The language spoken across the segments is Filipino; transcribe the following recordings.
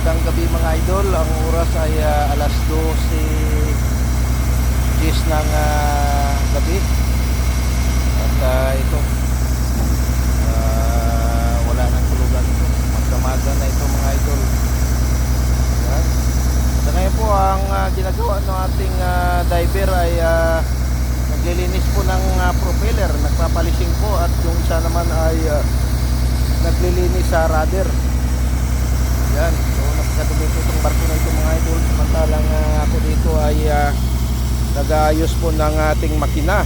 magandang gabi mga idol. Ang oras ay alas 12:10 ng gabi. At ito wala nang tulugan ito. Magdamaga na ito mga idol. Yan. So ngayon po ang ginagawa ng ating diver ay naglilinis po ng propeller, nagpapalising po, at yung isa naman ay naglilinis sa rudder. Yan, so napakadumi po itong barko na ito mga idol. Samantalang ako dito ay nag-aayos po ng ating makina.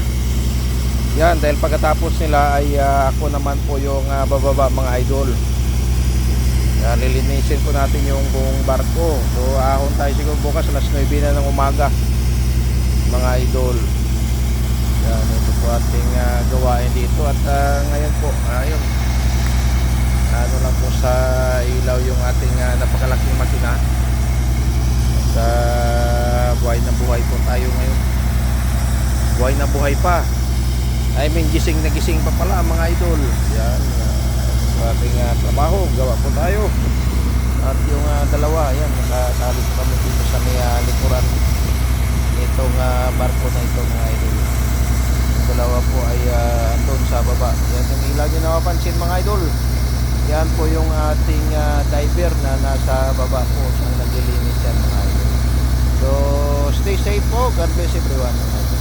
Yan, dahil pagkatapos nila ay ako naman po yung bababa mga idol. Yan, lilinisin po natin yung buong barko. So ahon tayo siguro bukas alas 9 na ng umaga mga idol. Yan, ito po ating gawain dito. At ngayon po, ayun, ano lang po sa ilaw yung ating napakalaking makina. At buhay na buhay po tayo ngayon. Buhay na buhay pa. I mean, gising na gising pa pala mga idol. Yan, sa ating trabaho, gawa po tayo. At yung dalawa, yan, nakatali po kami dito sa may likuran nitong barko na ito mga idol. Yung dalawa po ay andun sa baba. Yan yung ilaw nyo napapansin mga idol. Yan po yung ating diver na nasa baba po, siyang naglilinis yan mga idol. So stay safe po. God bless everyone mga idol.